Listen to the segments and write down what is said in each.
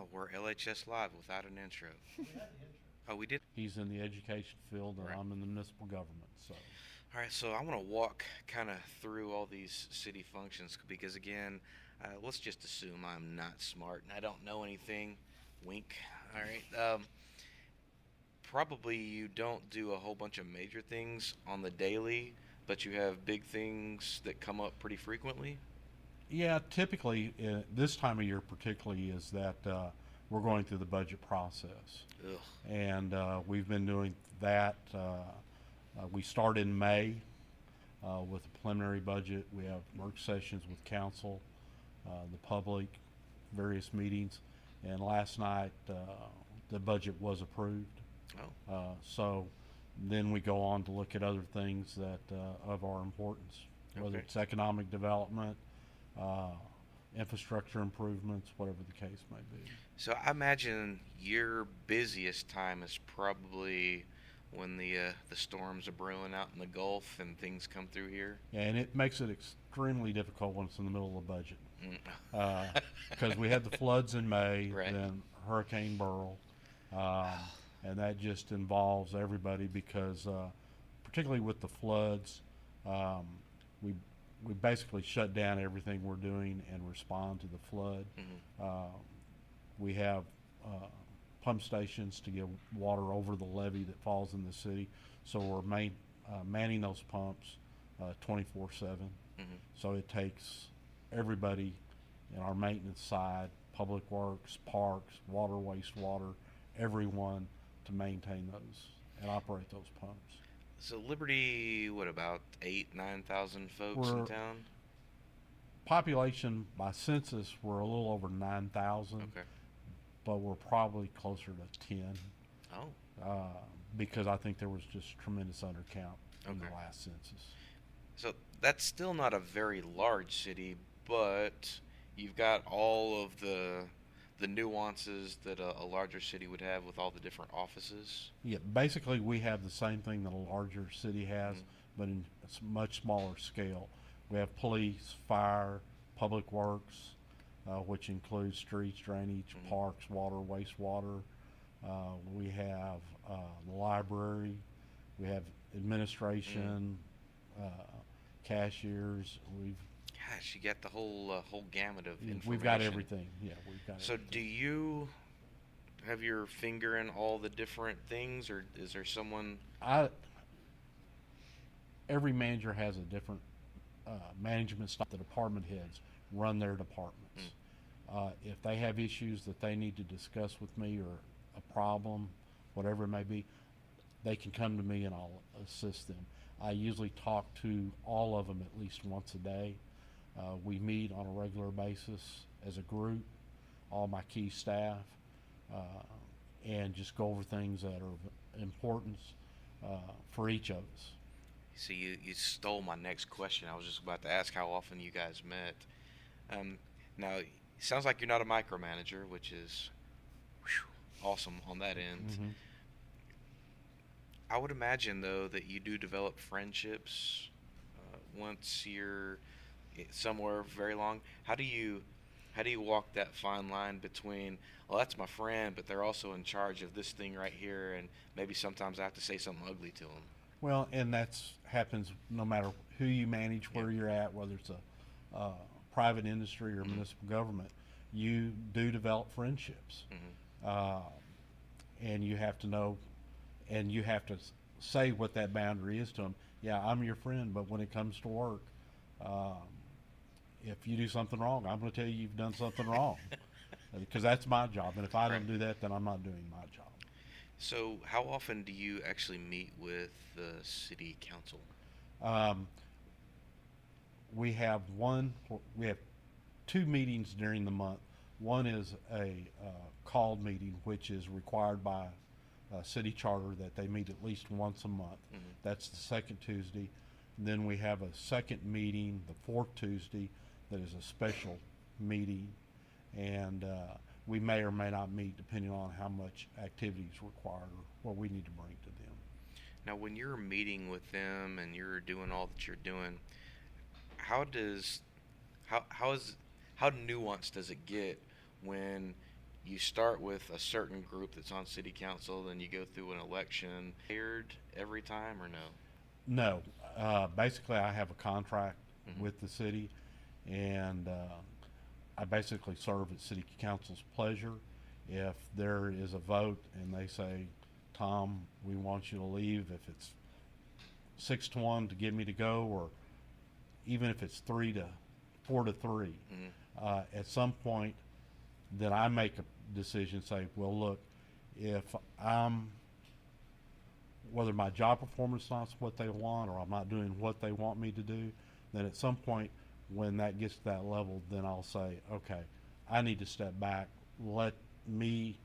Oh, we're LHS Live without an intro. Oh, we did? He's in the education field, and Right. I'm in the municipal government. So, All right, so I want to walk kind of through all these city functions because, again, let's just assume I'm not smart and I don't know anything. Wink. All right. Probably you don't do a whole bunch of major things on the daily, but you have big things that come up pretty frequently. yeah, typically this time of year, particularly, is that we're going through the budget process, Ugh. and we've been doing that. We start in May with a preliminary budget. We have work sessions with council, the public, various meetings, and last night the budget was approved. Oh, So then we go on to look at other things that of our importance, whether okay. it's economic development, uh, infrastructure improvements, whatever the case may be. So I imagine your busiest time is probably when the storms are brewing out in the Gulf and things come through here. And it makes it extremely difficult when it's in the middle of the budget. Mm. Because we had the floods in May, Right. then Hurricane Beryl, um, and that just involves everybody because, particularly with the floods, um, we we basically shut down everything we're doing and respond to the flood. Hmm. Uh, we have uh, pump stations to get water over the levee that falls in the city, so we're manning those pumps 24/7. Hmm. So it takes everybody in our maintenance side, public works, parks, water, wastewater, everyone to maintain those and operate those pumps. So Liberty, what about 8, 9,000 folks in We're town? population by census, we're a little over 9,000, Okay. but we're probably closer to 10 Oh, uh, because I think there was just tremendous undercount in the okay. last census. So that's still not a very large city, but you've got all of the nuances that a larger city would have with all the different offices. Yeah, basically we have the same thing that a larger city has, Mm. but in a much smaller scale. We have police, fire, public works, which includes streets, drainage, Hmm. parks, water, wastewater. We have the library. We have Mm. administration, uh, cashiers. Gosh, you got the whole gamut of We've got information. everything. Yeah, we've got So do everything. you have your finger in all the different things, or is there someone? I Every manager has a different management style. The department heads run their departments. Mm. If they have issues that they need to discuss with me or a problem, whatever it may be, they can come to me and I'll assist them. I usually talk to all of them at least once a day. We meet on a regular basis as a group, all my key staff, uh, and just go over things that are of importance for each of us. So you stole my next question. I was just about to ask how often you guys met. Now, it sounds like you're not a micromanager, which is awesome on that end. Hmm. I would imagine though that you do develop friendships once you're somewhere very long. How do you walk that fine line between, well, that's my friend, but they're also in charge of this thing right here, and maybe sometimes I have to say something ugly to them. Well, and that's happens no matter who you manage, Yeah. where you're at, whether it's a private industry or Hmm. municipal government. You do develop friendships, Hmm. uh, and you have to know, and you have to say what that boundary is to them. Yeah, I'm your friend, but when it comes to work, um, if you do something wrong, I'm going to tell you you've done something wrong because that's my job. And if I Right. don't do that, then I'm not doing my job. So, how often do you actually meet with the city council? Um, we have two meetings during the month. One is a called meeting, which is required by city charter that they meet at least once a month. Hmm. That's the second Tuesday. Then we have a second meeting, the fourth Tuesday, that is a special meeting, and we may or may not meet depending on how much activity is required or what we need to bring to them. Now, when you're meeting with them and you're doing all that you're doing, how does how is how nuanced does it get when you start with a certain group that's on city council, then you go through an election. Hired every time or no? No, basically I have a contract Hmm. with the city, and I basically serve at city council's pleasure. If there is a vote and they say, Tom, we want you to leave, if it's 6-1 to get me to go, or even if it's 4-3, Hmm. at some point, then I make a decision. Say, well, look, if I'm whether my job performance is not what they want, or I'm not doing what they want me to do, then at some point, when that gets to that level, then I'll say, okay, I need to step back. Let me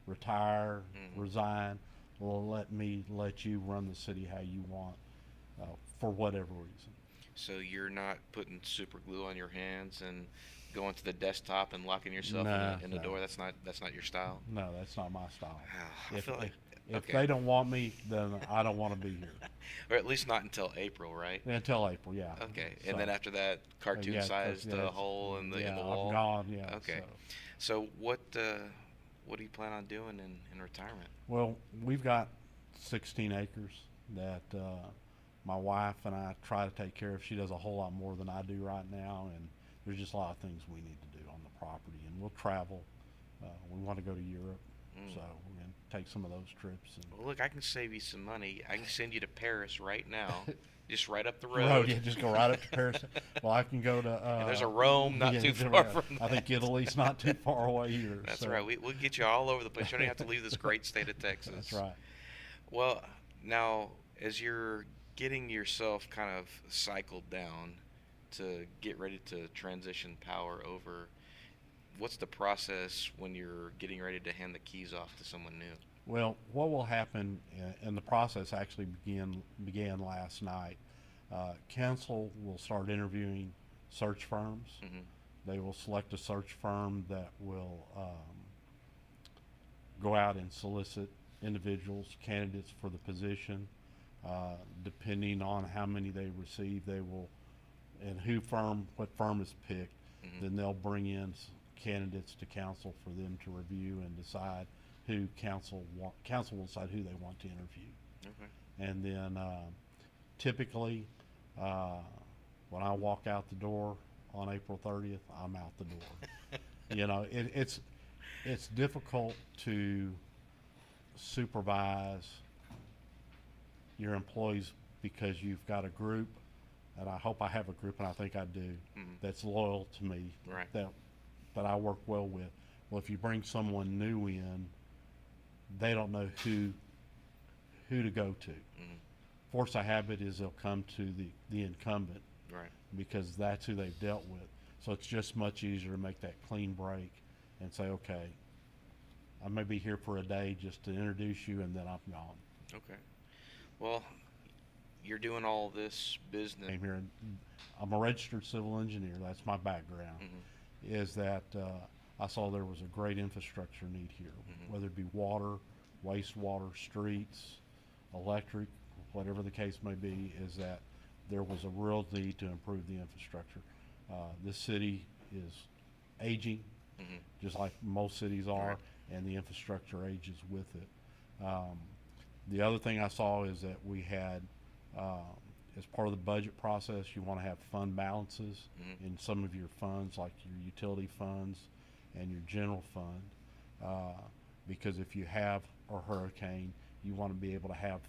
retire, Hmm. resign, or let you run the city how you want, for whatever reason. So you're not putting super glue on your hands and going to the desktop and locking yourself in No, the no, door. That's not your style. no, that's not my style. I If feel like if okay, they don't want me, then I don't want to be here or at least not until April, right? until April. Yeah. Okay, and then So after that, yeah, cartoon-sized yeah, hole in the yeah, I'm wall. gone. Yeah. So Okay, so what do you plan on doing in retirement? well, we've got 16 acres that my wife and I try to take care of. She does a whole lot more than I do right now, and there's just a lot of things we need to do on the property. And we'll travel. We want to go to Europe, Mm. so we're going to take some of those trips. Well, look, I can save you some money. I can send you to Paris right now, just right up the And road, road. yeah, just go right up to Paris. Well, I can go to. And there's a Rome not Yeah, too far from I think that. Italy's not too far away either. That's So right. We'll get you all over the place. You don't even have to leave this great state of that's Texas. right. Well, now, as you're getting yourself kind of cycled down to get ready to transition power over, what's the process when you're getting ready to hand the keys off to someone new? Well, what will happen, and the process actually began last night. Council will start interviewing search firms. Hmm. They will select a search firm that will go out and solicit individuals, candidates for the position. Depending on how many they receive, they will, and what firm is picked, Hmm. then they'll bring in candidates to council for them to review and decide who council will decide who they want to interview. Okay. And then typically, uh, when I walk out the door on April 30th, I'm out the door. It's difficult to supervise your employees because you've got a group, and I hope I have a group, and I think I do, Hmm. that's loyal to me, Right. that I work well with. Well, if you bring someone new in, they don't know who to go to. Hmm. Force of habit is they'll come to the incumbent Right. because that's who they've dealt with. So it's just much easier to make that clean break and say, okay, I may be here for a day just to introduce you, and then I'm gone. Okay. Well, you're doing all this business. Came here, and I'm a registered civil engineer. That's my background. Hmm. Is that I saw there was a great infrastructure need here, Hmm. whether it be water, wastewater, streets, electric, whatever the case may be. Is that there was a real need to improve the infrastructure. This city is aging, Hmm. just like most cities Right. are, and the infrastructure ages with it. The other thing I saw is that we had, as part of the budget process, you want to have fund balances Hmm. in some of your funds, like your utility funds and your general fund, uh, because if you have a hurricane, you want to be able to have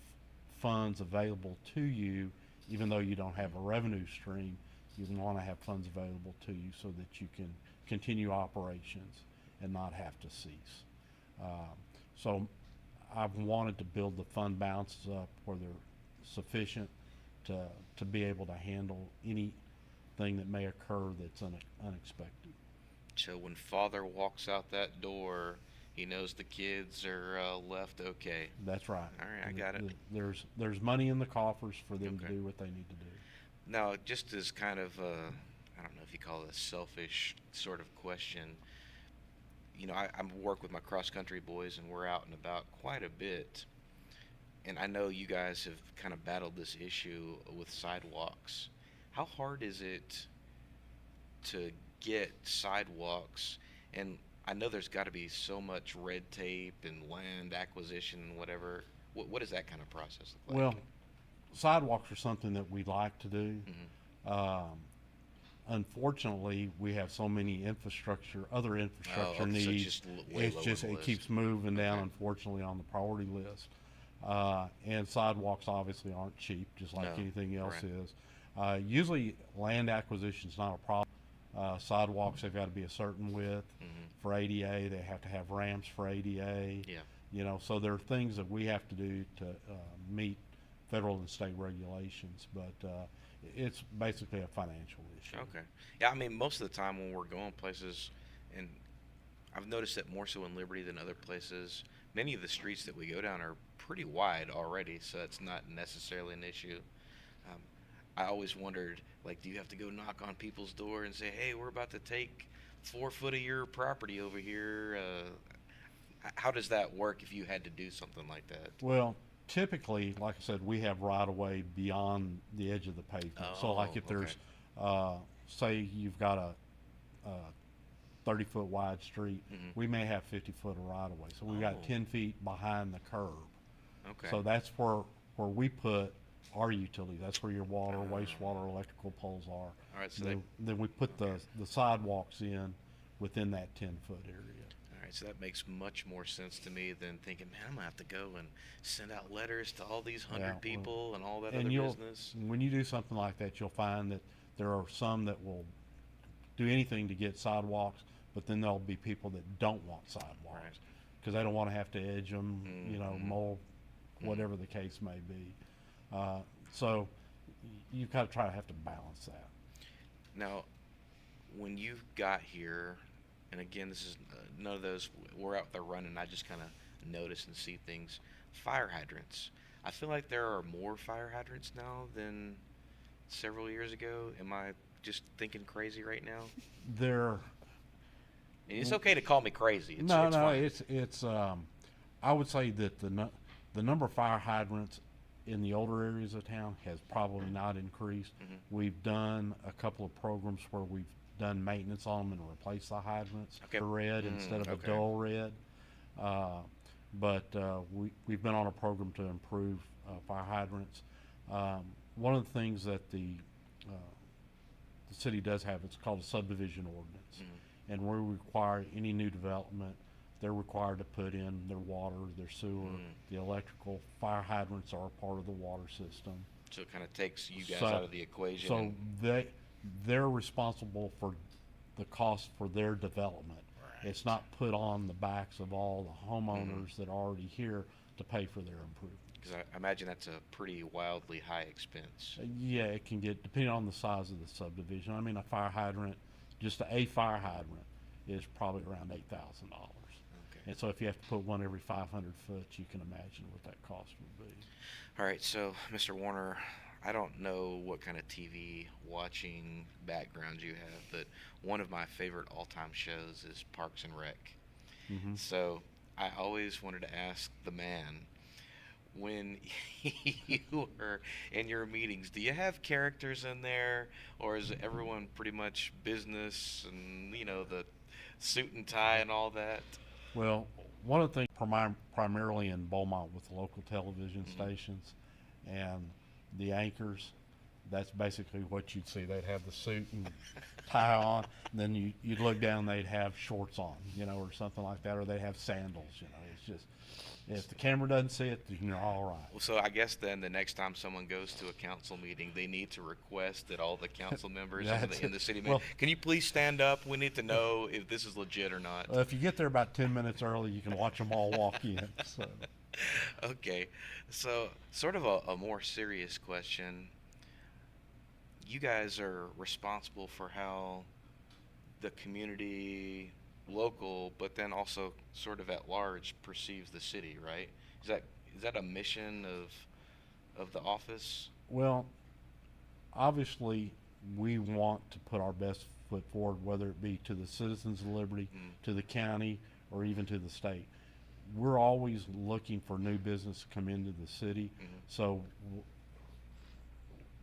funds available to you, even though you don't have a revenue stream. You want to have funds available to you so that you can continue operations and not have to cease. So I've wanted to build the fund balances up where they're sufficient to be able to handle anything that may occur that's unexpected. So when father walks out that door, he knows the kids are left okay. That's right. All right, I got it. There's money in the coffers for them to Okay. do what they need to do. Now, just as kind of I don't know if you call it a selfish sort of question. I work with my cross country boys, and we're out and about quite a bit. And I know you guys have kind of battled this issue with sidewalks. How hard is it to get sidewalks? And I know there's got to be so much red tape and land acquisition and whatever. What does that kind of process look Well, like? sidewalks are something that we like to do. Hmm. Um, Unfortunately, we have so many other Oh, infrastructure okay, so it's needs. just way It's lower just, the it list. keeps moving down, Okay. unfortunately, on the priority list. And sidewalks obviously aren't cheap, just like No. anything else Right. is. Usually, land acquisition is not a problem. Sidewalks have got to be a certain width. Hmm. For ADA, they have to have ramps for ADA. Yeah. So there are things that we have to do to meet federal and state regulations, but it's basically a financial issue. Okay. Yeah, I mean, most of the time when we're going places, and I've noticed that more so in Liberty than other places, many of the streets that we go down are pretty wide already, so it's not necessarily an issue. Um, I always wondered, like, do you have to go knock on people's door and say, "Hey, we're about to take 4 foot of your property over here"? How does that work if you had to do something like that? Well, typically, like I said, we have right of way beyond the edge of the pavement. So, Oh, like if okay. there's, say, you've got a 30-foot wide street, Hmm. we may have 50 foot of right of way. So we've got Oh, 10 feet behind the curb. okay. So that's where we put our utility. That's where your water, Uh, wastewater, electrical poles are. all right, so Then we put okay. the sidewalks in within that 10 foot area. All right, so that makes much more sense to me than thinking, man, I'm gonna have to go and send out letters to all these Yeah, 100 well, people and all that other and business. when you do something like that, you'll find that there are some that will do anything to get sidewalks, but then there'll be people that don't want Right. sidewalks because they don't want to have to edge them, Mm-hmm. mow, Mm-hmm. whatever the case may be. So you kind of try to have to balance that. Now, when you got here, and again, this is none of those. We're out there running. I just kind of notice and see things. Fire hydrants. I feel like there are more fire hydrants now than several years ago. Am I just thinking crazy right now? There, And it's okay to call me crazy. It's no, fine. it's. I would say that the number of fire hydrants in the older areas of town has probably not increased. Hmm. We've done a couple of programs where we've done maintenance on them and replaced the hydrants Okay. to red instead of a Okay. dull red. Uh, but we've been on a program to improve fire hydrants. One of the things that uh, the city does have, it's called a subdivision ordinance. Hmm. And we require any new development, they're required to put in their water, their sewer, Mm. the electrical. Fire hydrants are a part of the water system. So it kind of takes you guys So, out of the equation. so they're responsible for the cost for their development. Right. It's not put on the backs of all the Mm-hmm. homeowners that are already here to pay for their improvement. Because I imagine that's a pretty wildly high expense. Yeah, it can get, depending on the size of the subdivision. I mean, a fire hydrant, just a fire hydrant is probably around $8,000. Okay. And so if you have to put one every 500 foot, you can imagine what that cost would be. All right, so Mr. Warner, I don't know what kind of TV watching background you have, but one of my favorite all-time shows is Parks and Rec. Hmm. So I always wanted to ask the man, when you were in your meetings, do you have characters in there, or is everyone pretty much business and the suit and tie and all that? Well, one of the things primarily in Beaumont with local television Hmm. stations and the anchors, that's basically what you'd see. They'd have the suit and tie on, and then you'd look down, they'd have shorts on, or something like that, or they'd have sandals. It's just, if the camera doesn't see it, then you're all right. Well, so I guess then the next time someone goes to a council meeting, they need to request that all the council members That's in the it. city, Well, can you please stand up? We need to know if this is legit or not. if you get there about 10 minutes early, you can watch them all walk in. So, Okay, so sort of a more serious question. You guys are responsible for how the community, local, but then also sort of at large perceives the city, right? Is that is that a mission of the office? well, obviously, we want to put our best foot forward, whether it be to the citizens of Liberty, Mm. to the county, or even to the state. We're always looking for new business to come into the city. Mhm. So,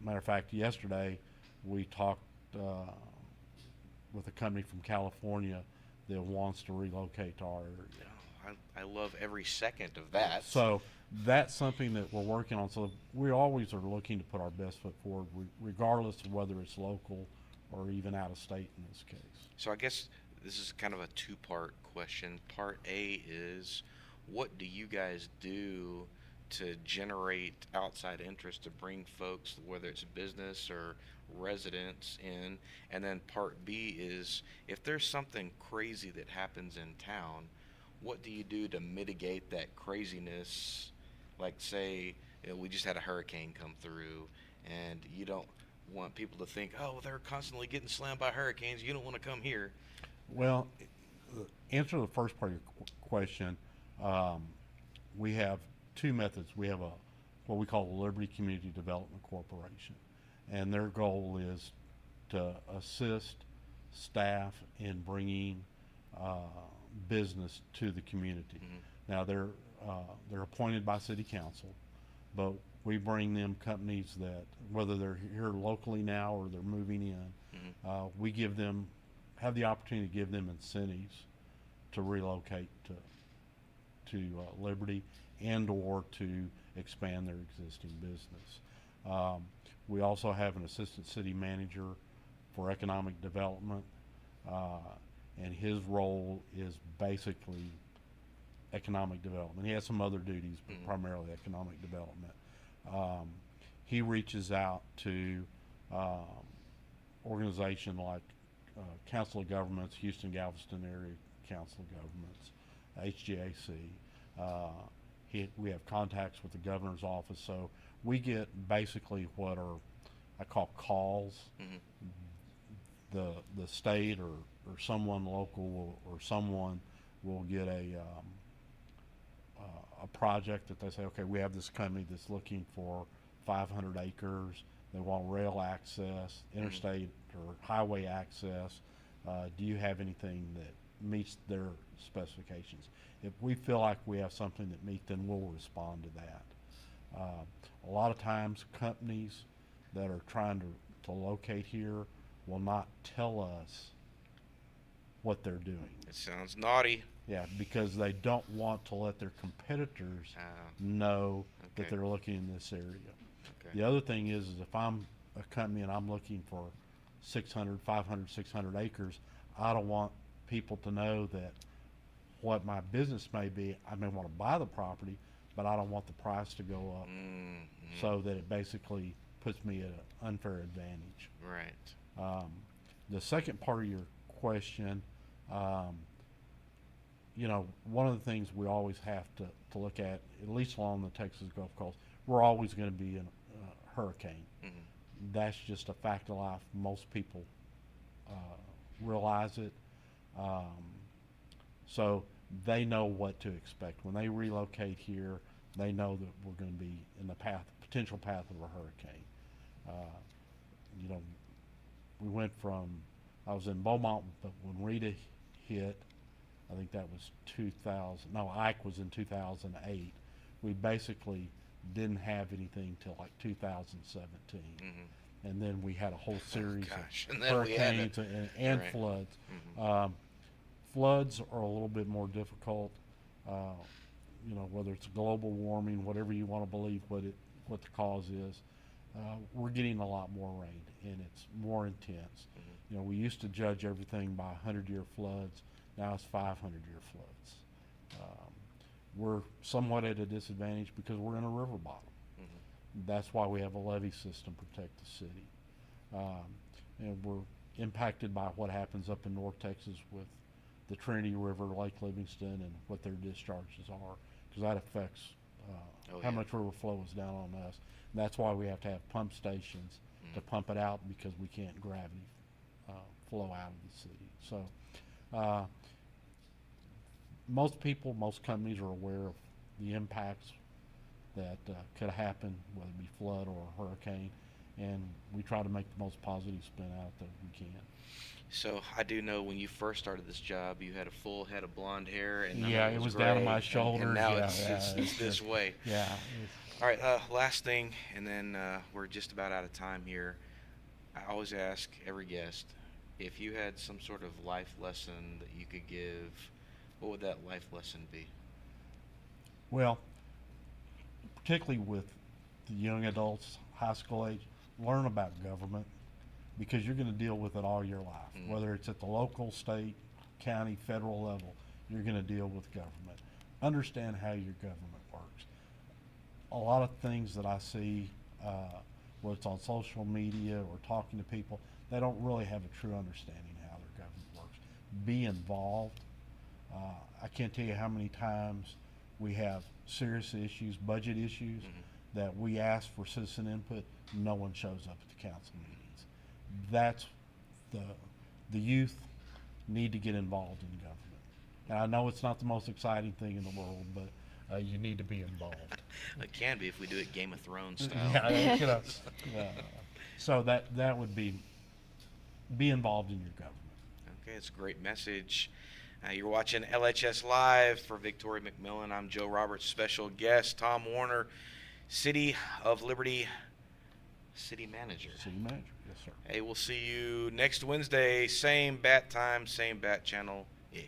matter of fact, yesterday we talked with a company from California that wants to relocate to our area. I love every second of that. So that's something that we're working on. So we always are looking to put our best foot forward, regardless of whether it's local or even out of state in this case. So I guess this is kind of a two-part question. Part A is, what do you guys do to generate outside interest to bring folks, whether it's business or residents, in? And then part B is, if there's something crazy that happens in town, what do you do to mitigate that craziness? Like, say, we just had a hurricane come through, and you don't want people to think, oh, they're constantly getting slammed by hurricanes. You don't want to come here. Well, answer the first part of your question. Um, we have two methods. We have what we call the Liberty Community Development Corporation, and their goal is to assist staff in bringing uh, business to the community. Mm-hmm. Now they're appointed by city council, but we bring them companies that, whether they're here locally now or they're moving in, we have the opportunity to give them incentives to relocate to Liberty and or to expand their existing business. We also have an assistant city manager for economic development, and his role is basically economic development. He has some other duties, but primarily economic development. He reaches out to organizations like Council of Governments, Houston Galveston Area Council of Governments, HGAC. We have contacts with the governor's office, so we get basically what I call calls. Mm-hmm. The state or someone local or someone will get a project that they say, okay, we have this company that's looking for 500 acres. They want rail access, interstate or highway access. Do you have anything that meets their specifications? If we feel like we have something that meets, then we'll respond to that. A lot of times companies that are trying to locate here will not tell us what they're doing. It sounds naughty. Yeah, because they don't want to let their competitors know that Okay. they're looking in this area. Okay. The other thing is if I'm a company and I'm looking for 600, 500, 600 acres, I don't want people to know that what my business may be. I may want to buy the property, but I don't want the price to go up so that it basically puts me at an unfair advantage. Right. The second part of your question, one of the things we always have to look at least along the Texas Gulf Coast, we're always going to be in a hurricane. Mm-hmm. That's just a fact of life. Most people realize it. So they know what to expect. When they relocate here, they know that we're going to be in the potential path of a hurricane. We went I was in Beaumont, but when Rita hit, I think that was 2000. No, Ike was in 2008. We basically didn't have anything till like 2017. Mm-hmm. And then we had a whole series And of then we had hurricanes and Right. floods. Mm-hmm. Floods are a little bit more difficult. Whether it's global warming, whatever you want to believe what the cause is, we're getting a lot more rain and it's more intense. Mm-hmm. We used to judge everything by 100-year floods. Now it's 500-year floods. We're somewhat at a disadvantage because we're in a river bottom. Mm-hmm. That's why we have a levee system to protect the city. And we're impacted by what happens up in North Texas with the Trinity River, Lake Livingston, and what their discharges are, because that affects how much river flow is down on us. And that's why we have to have pump stations to pump it out, because we can't gravity flow out of the city. So most companies are aware of the impacts that could happen, whether it be flood or a hurricane, and we try to make the most positive spin out that we can. So I do know when you first started this job, you had a full head of blonde hair, and Yeah, it was down to my shoulders. And now Yeah, it's this way. Yeah. All right, last thing, and then we're just about out of time here. I always ask every guest, If you had some sort of life lesson that you could give, what would that life lesson be? Well, particularly with the young adults, high school age, learn about government because you're going to deal with it all your life. Mm. Whether it's at the local, state, county, federal level, you're going to deal with government. Understand how your government works. A lot of things that I see, whether it's on social media or talking to people, they don't really have a true understanding how their government works. Be involved. I can't tell you how many times we have serious issues, budget issues, that we ask for citizen input. No one shows up at the council meetings. That's the youth need to get involved in government. And I know it's not the most exciting thing in the world, but you need to be involved. It can be if we do it Game of Thrones style. Yeah, you know, so that would be involved in your government. Okay, it's a great message. You're watching LHS Live for Victoria McMillan. I'm Joe Roberts, special guest Tom Warner, City of Liberty City Manager. City manager, yes, sir. Hey, we'll see you next Wednesday, same bat time, same bat channel ish.